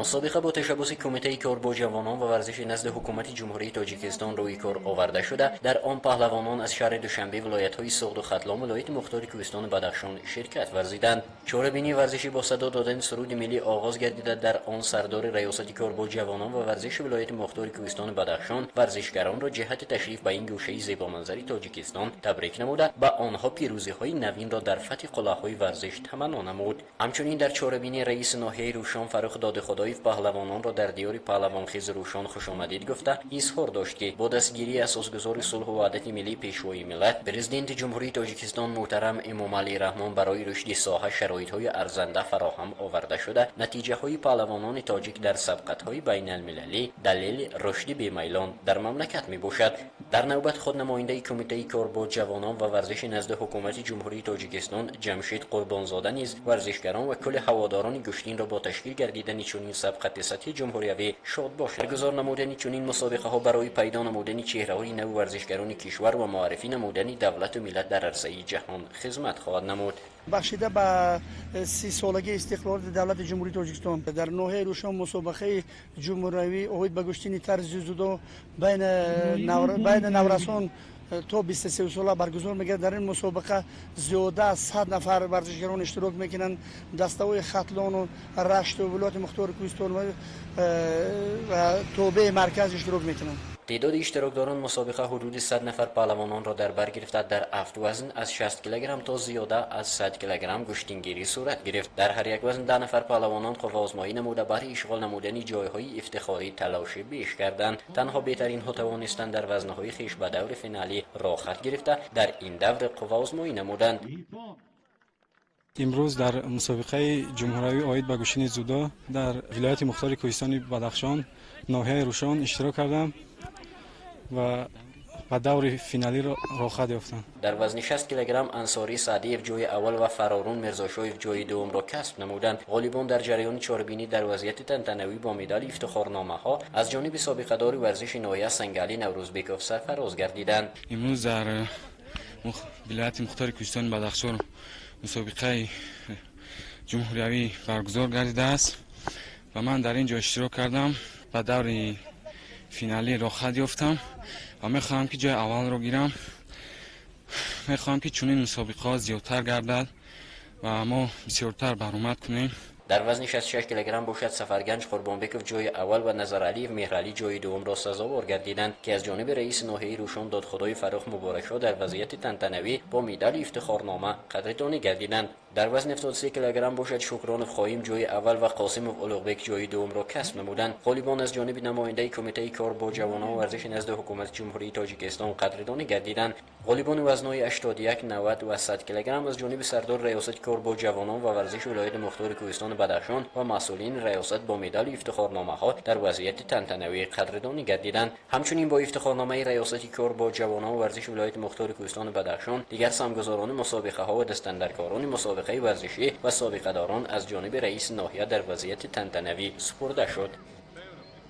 مسابقه با تشبث کمیته کار با جوانان و ورزش نزد حکومت جمهوری تاجیکستان روی کار آورده شده. در آن پهلوانان از شهر دوشنبه ولایت‌های سوغد و ختلان ولایت مختار کوهستان بدخشان شرکت ورزیدند. چهاربینی ورزشی با صدا دادن سرود ملی آغاز گردیده. در آن سردار ریاست کار با جوانان و ورزش ولایت مختار کوهستان بدخشان ورزشگران را جهت تشریف به این گوشه زیبامنظری تاجیکستان تبریک نموده و آنها پیروزی‌های نوین را در فتح قله‌های ورزش تمنا نمود. همچنین در چهاربینی رئیس ناحیه روشان فرخ دادخدایف پهلوانان را در دیار پهلوانخیز روشان خوشامدید گفته اظهار داشت که با دستگیری اساسگذار صلح و وحدت ملی پیشوای ملت پرزیدنت جمهوری تاجیکستان محترم امامعلی رحمان برای رشد ساحه شرایط‌های ارزنده فراهم آورده شده. نتیجه‌های پهلوانان تاجیک در سبقت‌های بین‌المللی دلیل رشد بی‌میلان در مملکت میباشد. در نوبت خود نماینده کمیته کار با جوانان و ورزش نزد حکومت جمهوری تاجیکستان جمشید قربانزاده نیز ورزشگران و کل هواداران گشتین را با تشکیل گردیدن چنین سبقت سطحی جمهوری شاد باشد. برگزار نمودن چنین مسابقه ها برای پیدا نمودن چهره‌های نو ورزشگران کشور و معرفی نمودن دولت و ملت در عرصه جهان خدمت خواهد نمود. بخشیده به 30 سالگی استقلال دولت جمهوری تاجیکستان در ناحیه روشان مسابقه جمهوری اوید به گشتین طرز جودو بین نورسان تا 23 ساله برگزار میگه. در این مسابقه زیاده از 100 نفر ورزشگران اشتراک میکنن. دسته‌های ختلان و رشت و ولایت مختار کوهستان و توبه مرکز اشتراک میکنن. تعداد اشتراکداران مسابقه حدود 100 نفر پهلوانان را در بر گرفته. در افت وزن از 60 کیلوگرم تا زیاده از 100 کیلوگرم گشتینگیری صورت گرفت. در هر یک وزن 10 نفر پهلوانان قوه آزمایی نموده برای اشغال نمودن جایهای افتخاری تلاش بیش کردند. تنها بهترین ها توانستند در وزنهای خویش به دور فینالی راه خط گرفته در این دور قوه آزمایی نمودند. امروز در مسابقه جمهوری اوید به گشتین جودو در ولایت مختار کوهستان بدخشان ناحیه روشان اشتراک کردم و به دور فینالی راه خط یافتم. در وزن 60 کیلوگرم انصاری سعدیف جای اول و فرارون مرزاشویف جای دوم را کسب نمودند. غالیبان در جریان چهاربینی در وضعیت تنتنوی با مدال افتخارنامه ها از جانب سابقه‌دار ورزش ناحیه سنگالی نوروزبکوف سرفراز گردیدند. امروز در ولایت مختار کوهستان بدخشان مسابقه جمهوری برگزار گردیده است و من در اینجا اشتراک کردم. به دور فینالی راه خط یافتم و میخواهم که جای اول رو گیرم. میخواهم که چنین مسابقه ها زیادتر گردد و ما بسیارتر برآمد کنیم. در وزن 66 کیلوگرم باشد سفرگنج قربانبکوف جای اول و نظرعلی مهرعلی جای دوم را سزاوار گردیدند که از جانب رئیس ناحیه روشان دادخدای فرخ مبارک‌شاه در وضعیت تنتنوی با مدال افتخارنامه قدردانی گردیدند. در وزن 73 کیلوگرم باشد شکران خواهیم جای اول و قاسم اولوغبک جای دوم را کسب نمودند. غالیبان از جانب نماینده کمیته کار با جوانان و ورزش نزد حکومت جمهوری تاجیکستان قدردانی گردیدند. غالیبان وزن‌های 81 90 و 100 کیلوگرم از جانب سردار ریاست کار با جوانان و ورزش ولایت مختار کوهستان بدخشان و مسئولین ریاست با مدال افتخارنامه ها در وضعیت تنتنوی قدردانی گردیدند. همچنین با افتخارنامه ریاست کار با جوانان و ورزش ولایت مختار کوهستان بدخشان دیگر سهمگزاران مسابقه ها و دستاندرکاران مسابقه ورزشی و سابقه‌داران از جانب رئیس ناحیه در وضعیت تنتنوی سپرده شد.